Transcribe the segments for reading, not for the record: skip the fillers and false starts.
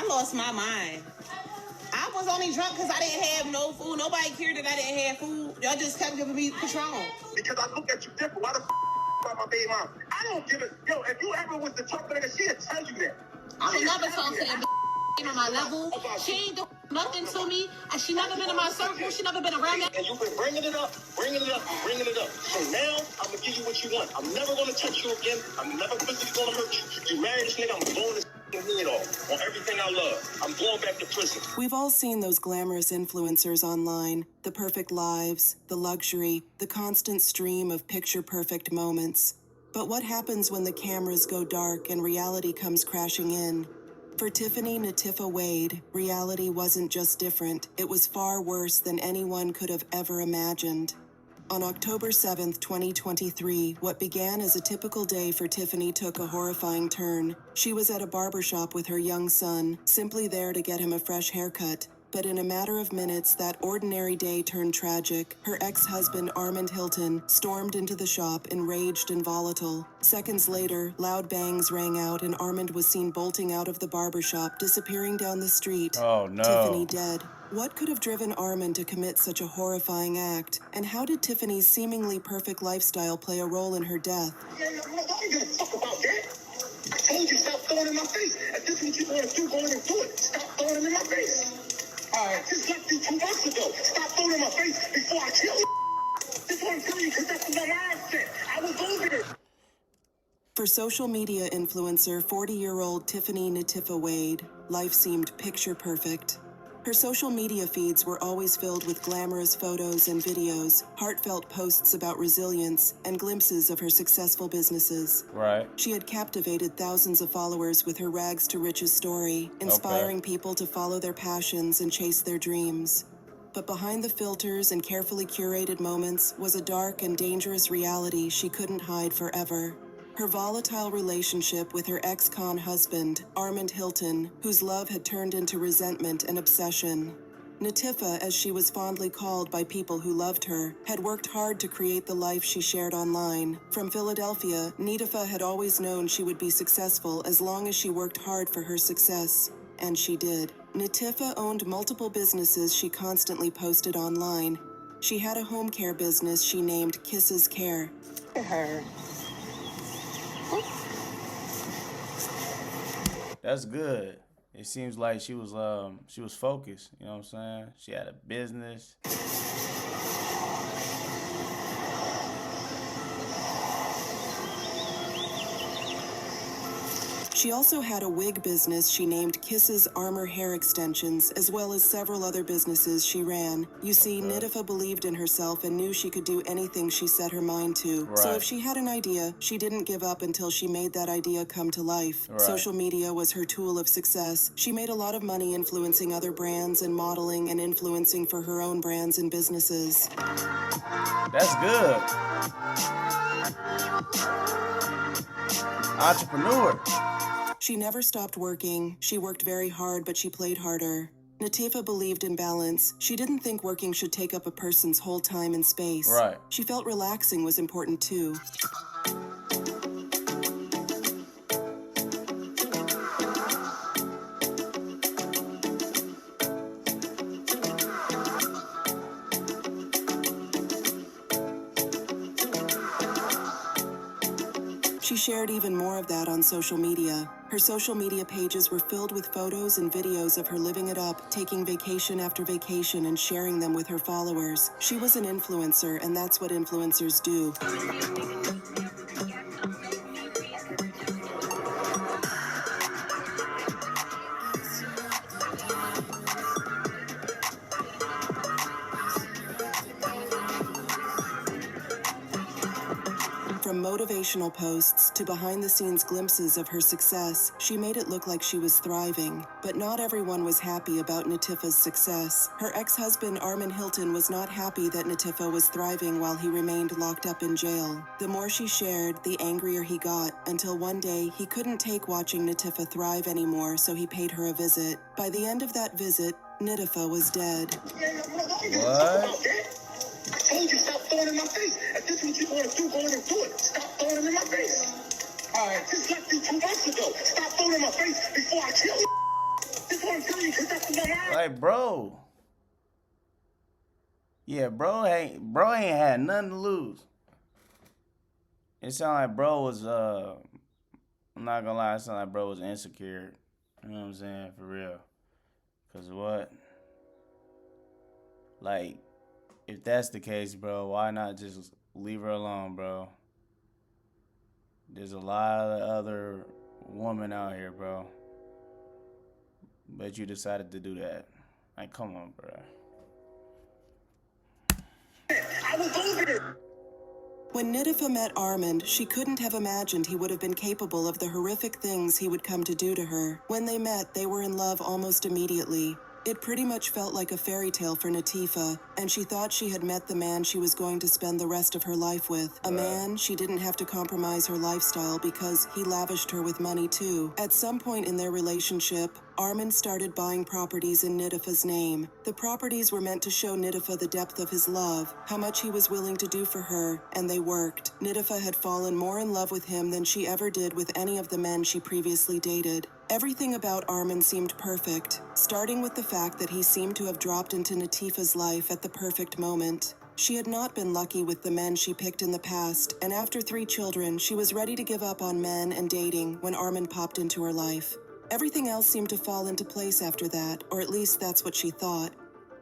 I lost my mind. I was only drunk because I didn't have no food. Nobody cared that I didn't have food. Y'all just kept giving me Patron. Because I look at you different. Why the about my baby mom? I don't give it. Yo, if you ever was the talk nigga, she'd tell you that. I would never talk to that on my level. She ain't do nothing to me, and she never been in my circle. She never been around that. And you've been bringing it up. So now I'm gonna give you what you want. I'm never gonna touch you again. I'm never physically gonna hurt you. You married this nigga, I'm blowing this head off on everything I love. I'm going back to prison. We've all seen those glamorous influencers online. The perfect lives, the luxury, the constant stream of picture-perfect moments. But what happens when the cameras go dark and reality comes crashing in? For Tiffany Natifa Wade, reality wasn't just different, it was far worse than anyone could have ever imagined. On October 7th, 2023, what began as a typical day for Tiffany took a horrifying turn. She was at a barbershop with her young son, simply there to get him a fresh haircut. But in a matter of minutes, that ordinary day turned tragic. Her ex-husband, Armand Hilton, stormed into the shop, enraged and volatile. Seconds later, loud bangs rang out and Armand was seen bolting out of the barbershop, disappearing down the street. Oh, no. Tiffany dead. What could have driven Armand to commit such a horrifying act? And how did Tiffany's seemingly perfect lifestyle play a role in her death? Yeah, I don't give a fuck about that. I told you, stop throwing it in my face. If this is what you want to do, go in and do it. Stop throwing it in my face. I just left you 2 months ago. Stop throwing it in my face before I kill you. This what I'm telling you, because that's what my mindset. I was over there. For social media influencer 40-year-old Tiffany Natifa Wade, life seemed picture perfect. Her social media feeds were always filled with glamorous photos and videos, heartfelt posts about resilience, and glimpses of her successful businesses. Right. She had captivated thousands of followers with her rags to riches story, inspiring people to follow their passions and chase their dreams. But behind the filters and carefully curated moments was a dark and dangerous reality she couldn't hide forever. Her volatile relationship with her ex-con husband, Armand Hilton, whose love had turned into resentment and obsession. Natifa, as she was fondly called by people who loved her, had worked hard to create the life she shared online. From Philadelphia, Natifa had always known she would be successful as long as she worked hard for her success. And she did. Natifa owned multiple businesses she constantly posted online. She had a home care business she named Kisses Care. Her. That's good. It seems like she was focused, you know what I'm saying? She had a business. She also had a wig business she named Kisses Armor Hair Extensions, as well as several other businesses she ran. You see, Natifa believed in herself and knew she could do anything she set her mind to. Right. So if she had an idea, she didn't give up until she made that idea come to life. Right. Social media was her tool of success. She made a lot of money influencing other brands and modeling and influencing for her own brands and businesses. That's good. Entrepreneur. She never stopped working. She worked very hard, but she played harder. Natifa believed in balance. She didn't think working should take up a person's whole time and space. Right. She felt relaxing was important too. She shared even more of that on social media. Her social media pages were filled with photos and videos of her living it up, taking vacation after vacation and sharing them with her followers. She was an influencer, and that's what influencers do. From motivational posts to behind-the-scenes glimpses of her success, she made it look like she was thriving. But not everyone was happy about Natifa's success. Her ex-husband, Armand Hilton, was not happy that Natifa was thriving while he remained locked up in jail. The more she shared, the angrier he got, until one day he couldn't take watching Natifa thrive anymore, so he paid her a visit. By the end of that visit, Natifa was dead. What? I told you, stop throwing it in my face. If this is what you want to do, go in and do it. Stop throwing it in my face. I just left you 2 months ago. Stop throwing it in my face before I kill you. This Is that for your mind? Like, bro. Yeah, bro ain't had nothing to lose. It sounded like bro was I'm not gonna lie, it sounded like bro was insecure. You know what I'm saying? For real. Cause what? Like, if that's the case, bro, why not just leave her alone, bro? There's a lot of other women out here, bro. But you decided to do that. Like, come on, bro. I was over there. When Natifa met Armand, she couldn't have imagined he would have been capable of the horrific things he would come to do to her. When they met, they were in love almost immediately. It pretty much felt like a fairy tale for Natifa, and she thought she had met the man she was going to spend the rest of her life with. A man she didn't have to compromise her lifestyle because he lavished her with money too. At some point in their relationship, Armand started buying properties in Natifa's name. The properties were meant to show Natifa the depth of his love, how much he was willing to do for her, and they worked. Natifa had fallen more in love with him than she ever did with any of the men she previously dated. Everything about Armand seemed perfect, starting with the fact that he seemed to have dropped into Natifa's life at the perfect moment. She had not been lucky with the men she picked in the past, and after 3 children, she was ready to give up on men and dating when Armand popped into her life. Everything else seemed to fall into place after that, or at least that's what she thought.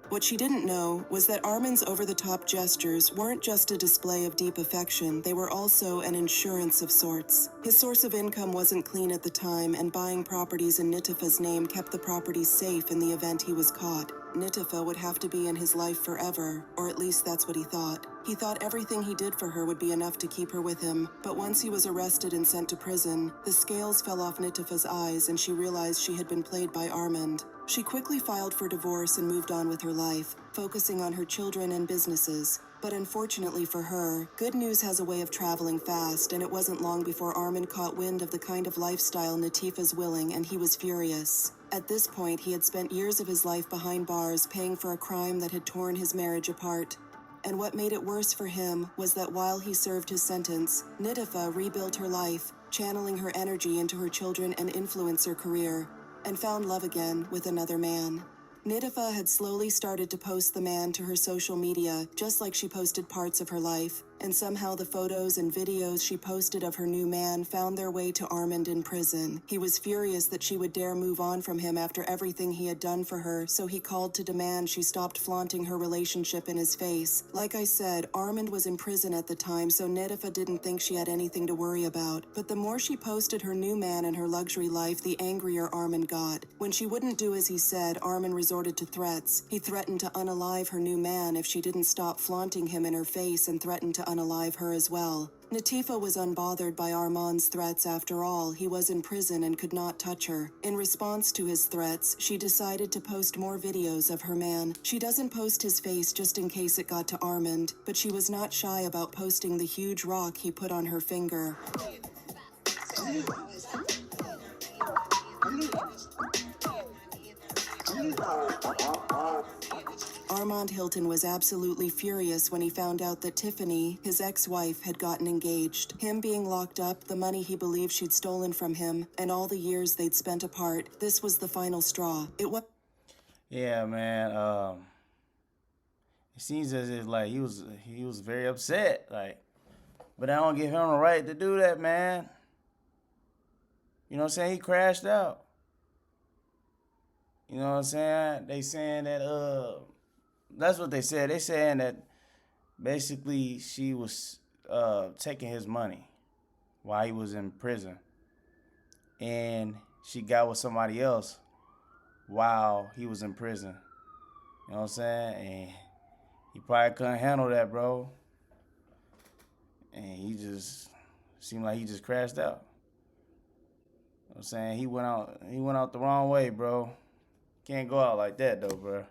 What she didn't know was that Armand's over-the-top gestures weren't just a display of deep affection, they were also an insurance of sorts. His source of income wasn't clean at the time, and buying properties in Natifa's name kept the properties safe in the event he was caught. Natifa would have to be in his life forever, or at least that's what he thought. He thought everything he did for her would be enough to keep her with him, but once he was arrested and sent to prison, the scales fell off Natifa's eyes and she realized she had been played by Armand. She quickly filed for divorce and moved on with her life, focusing on her children and businesses. But unfortunately for her, good news has a way of traveling fast, and it wasn't long before Armand caught wind of the kind of lifestyle Natifa's willing, and he was furious. At this point, he had spent years of his life behind bars paying for a crime that had torn his marriage apart. And what made it worse for him was that while he served his sentence, Natifa rebuilt her life, channeling her energy into her children and influencer career, and found love again with another man. Natifa had slowly started to post the man to her social media, just like she posted parts of her life, and somehow the photos and videos she posted of her new man found their way to Armand in prison. He was furious that she would dare move on from him after everything he had done for her, so he called to demand she stopped flaunting her relationship in his face. Like I said, Armand was in prison at the time, so Natifa didn't think she had anything to worry about. But the more she posted her new man and her luxury life, the angrier Armand got. When she wouldn't do as he said, Armand resorted to threats. He threatened to unalive her new man if she didn't stop flaunting him in her face, and threatened to unalive her as well. Natifa was unbothered by Armand's threats. After all, he was in prison and could not touch her. In response to his threats, she decided to post more videos of her man. She doesn't post his face just in case it got to Armand, but she was not shy about posting the huge rock he put on her finger. Armand Hilton was absolutely furious when he found out that Tiffany, his ex-wife, had gotten engaged. Him being locked up, the money he believed she'd stolen from him, and all the years they'd spent apart, this was the final straw. It was... Yeah, man. It seems as if like he was very upset. Like, but I don't give him the right to do that, man. You know what I'm saying? He crashed out. You know what I'm saying? They saying that that's what they said. They saying that basically she was taking his money while he was in prison, and she got with somebody else while he was in prison. You know what I'm saying? And he probably couldn't handle that, bro. And he just seemed like he just crashed out. You know what I'm saying? He went out the wrong way, bro. Can't go out like that though, bro.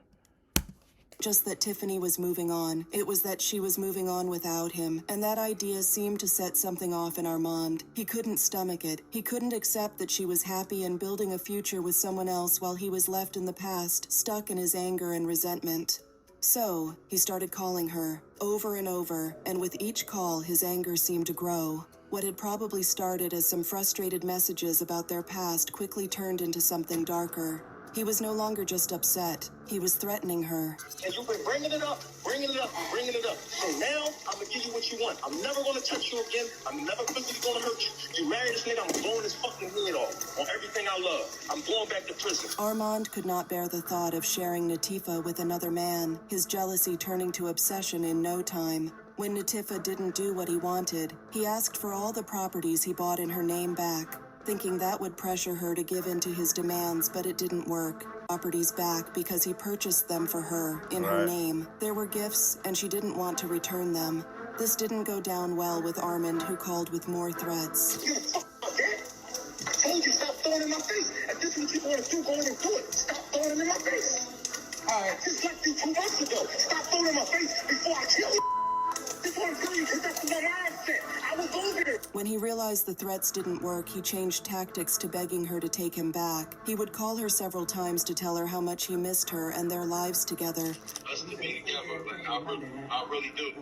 Just that Tiffany was moving on. It was that she was moving on without him, and that idea seemed to set something off in Armand. He couldn't stomach it. He couldn't accept that she was happy and building a future with someone else while he was left in the past, stuck in his anger and resentment. So, he started calling her, over and over, and with each call, his anger seemed to grow. What had probably started as some frustrated messages about their past quickly turned into something darker. He was no longer just upset. He was threatening her. And you've been bringing it up. So now, I'm going to give you what you want. I'm never going to touch you again. I'm never physically going to hurt you. You marry this nigga, I'm blowing his fucking head off on everything I love. I'm going back to prison. Armand could not bear the thought of sharing Natifa with another man, his jealousy turning to obsession in no time. When Natifa didn't do what he wanted, he asked for all the properties he bought in her name back, thinking that would pressure her to give in to his demands, but it didn't work. Properties back because he purchased them for her, in her name. There were gifts, and she didn't want to return them. This didn't go down well with Armand, who called with more threats. You fuck up, Dad. I told you stop throwing in my face. If this is what you want to do, go on and do it. Stop throwing it in my face. All right, just like you 2 months ago. Stop throwing it in my face before I kill you. Before I kill you, because that's my mindset. I was over there. When he realized the threats didn't work, he changed tactics to begging her to take him back. He would call her several times to tell her how much he missed her and their lives together. Us to be together, like, I really do.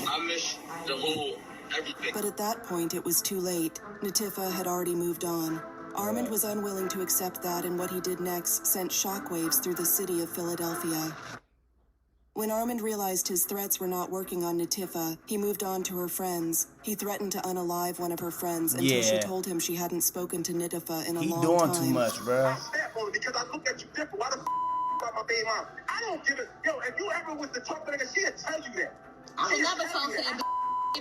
I miss the whole everything. But at that point, it was too late. Natifa had already moved on. Armand was unwilling to accept that, and what he did next sent shockwaves through the city of Philadelphia. When Armand realized his threats were not working on Natifa, he moved on to her friends. He threatened to unalive one of her friends until she told him she hadn't spoken to Natifa in a long time. He doing too much, bro. I stand for it because I look at you different. Why the about my baby mom? I don't give it. Yo, if you ever was the talk to nigga, she'll tell you that. I would never talk to that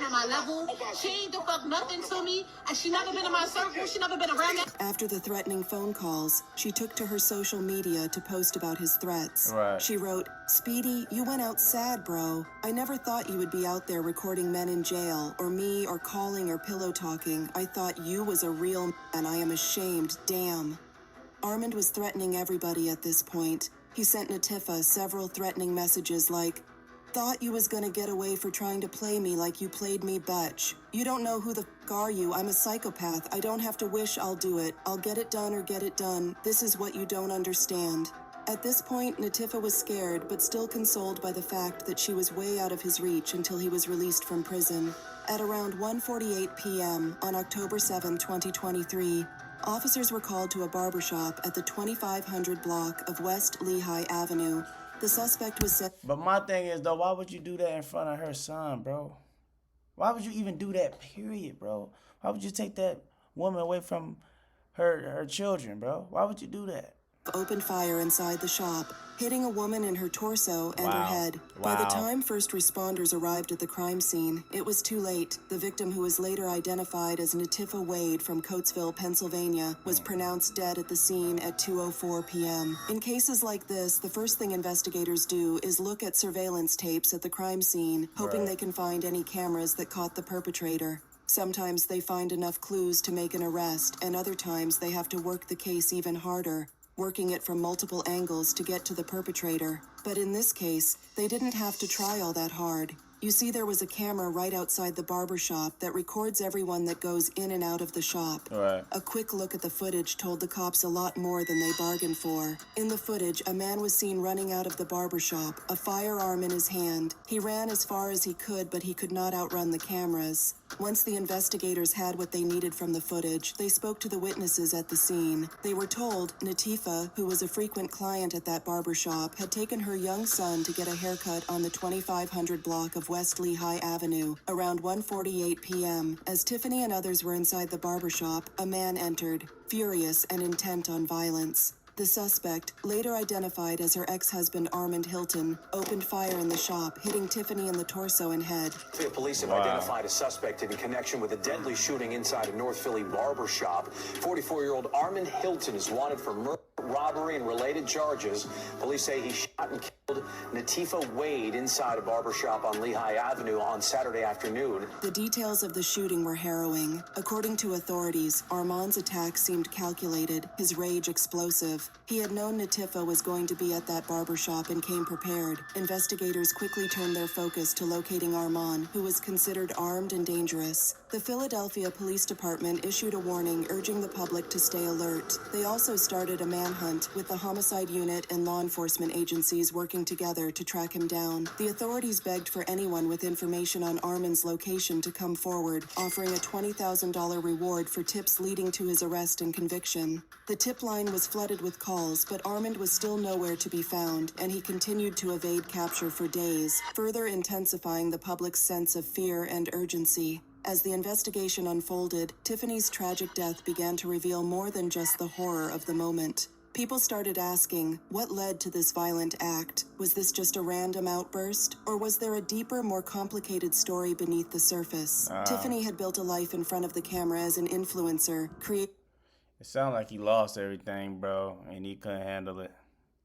on my level. She ain't the fuck nothing to me, and she never been in my circle. She never been around me. After the threatening phone calls, she took to her social media to post about his threats. Right. She wrote, "Speedy, you went out sad, bro. I never thought you would be out there recording men in jail, or me, or calling, or pillow talking. I thought you was a real man. I am ashamed. Damn." Armand was threatening everybody at this point. He sent Natifa several threatening messages like, "Thought you was gonna get away for trying to play me like you played me, bitch. You don't know who the f*** are you. I'm a psychopath. I don't have to wish I'll do it. I'll get it done or get it done. This is what you don't understand." At this point, Natifa was scared, but still consoled by the fact that she was way out of his reach until he was released from prison. At around 1:48 p.m. on October 7, 2023, officers were called to a barbershop at the 2500 block of West Lehigh Avenue. The suspect was said. But my thing is, though, why would you do that in front of her son, bro? Why would you even do that, period, bro? Why would you take that woman away from her children, bro? Why would you do that? Opened fire inside the shop, hitting a woman in her torso and her head. By the time first responders arrived at the crime scene, it was too late. The victim, who was later identified as Natifa Wade from Coatesville, Pennsylvania, was pronounced dead at the scene at 2:04 p.m. In cases like this, the first thing investigators do is look at surveillance tapes at the crime scene, hoping they can find any cameras that caught the perpetrator. Sometimes they find enough clues to make an arrest, and other times they have to work the case even harder, working it from multiple angles to get to the perpetrator. But in this case, they didn't have to try all that hard. You see, there was a camera right outside the barber shop that records everyone that goes in and out of the shop. Right. A quick look at the footage told the cops a lot more than they bargained for. In the footage, a man was seen running out of the barber shop, a firearm in his hand. He ran as far as he could, but he could not outrun the cameras. Once the investigators had what they needed from the footage, they spoke to the witnesses at the scene. They were told Natifa, who was a frequent client at that barber shop, had taken her young son to get a haircut on the 2500 block of West Lehigh Avenue around 1:48 p.m. As Tiffany and others were inside the barber shop, a man entered, furious and intent on violence. The suspect, later identified as her ex-husband Armand Hilton, opened fire in the shop, hitting Tiffany in the torso and head. Police have identified a suspect in connection with a deadly shooting inside a North Philly barber shop. 44-year-old Armand Hilton is wanted for murder, robbery, and related charges. Police say he shot and killed Natifa Wade inside a barber shop on Lehigh Avenue on Saturday afternoon. The details of the shooting were harrowing. According to authorities, Armand's attack seemed calculated, his rage explosive. He had known Natifa was going to be at that barber shop and came prepared. Investigators quickly turned their focus to locating Armand, who was considered armed and dangerous. The Philadelphia Police Department issued a warning urging the public to stay alert. They also started a manhunt manhunt, with the homicide unit and law enforcement agencies working together to track him down. The authorities begged for anyone with information on Armand's location to come forward, offering a $20,000 reward for tips leading to his arrest and conviction. The tip line was flooded with calls, but Armand was still nowhere to be found, and he continued to evade capture for days, further intensifying the public's sense of fear and urgency. As the investigation unfolded, Tiffany's tragic death began to reveal more than just the horror of the moment. People started asking, what led to this violent act? Was this just a random outburst? Or was there a deeper, more complicated story beneath the surface? Tiffany had built a life in front of the camera as an influencer, It sounded like he lost everything, bro, and he couldn't handle it.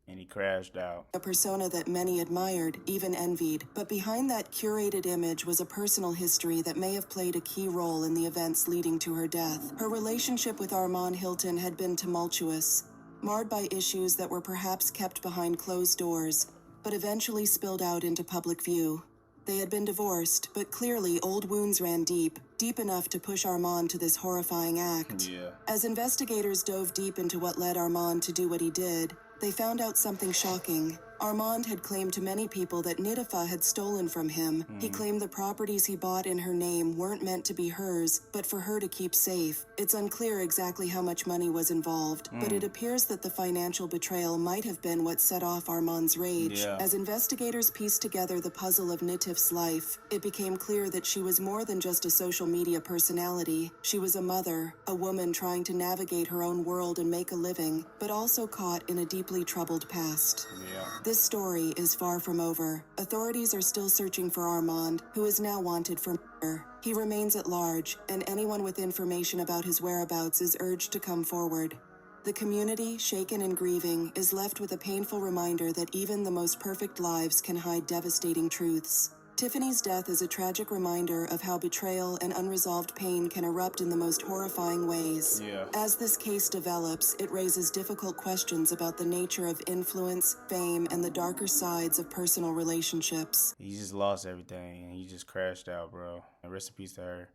And he crashed out. A persona that many admired, even envied. But behind that curated image was a personal history that may have played a key role in the events leading to her death. Her relationship with Armand Hilton had been tumultuous, marred by issues that were perhaps kept behind closed doors, but eventually spilled out into public view. They had been divorced, but clearly old wounds ran deep enough to push Armand to this horrifying act. Yeah. As investigators dove deep into what led Armand to do what he did, they found out something shocking. Armand had claimed to many people that Natifa had stolen from him. He claimed the properties he bought in her name weren't meant to be hers, but for her to keep safe. It's unclear exactly how much money was involved, but it appears that the financial betrayal might have been what set off Armand's rage. Yeah. As investigators pieced together the puzzle of Natif's life, it became clear that she was more than just a social media personality. She was a mother, a woman trying to navigate her own world and make a living, but also caught in a deeply troubled past. Yeah. This story is far from over. Authorities are still searching for Armand, who is now wanted for murder. He remains at large, and anyone with information about his whereabouts is urged to come forward. The community, shaken and grieving, is left with a painful reminder that even the most perfect lives can hide devastating truths. Tiffany's death is a tragic reminder of how betrayal and unresolved pain can erupt in the most horrifying ways. Yeah. As this case develops, it raises difficult questions about the nature of influence, fame, and the darker sides of personal relationships. He just lost everything, and he just crashed out, bro. And rest in peace to her.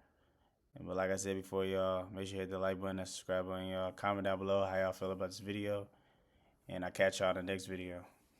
But like I said before, y'all, make sure you hit the like button and subscribe button, y'all. Comment down below how y'all feel about this video. And I'll catch y'all in the next video.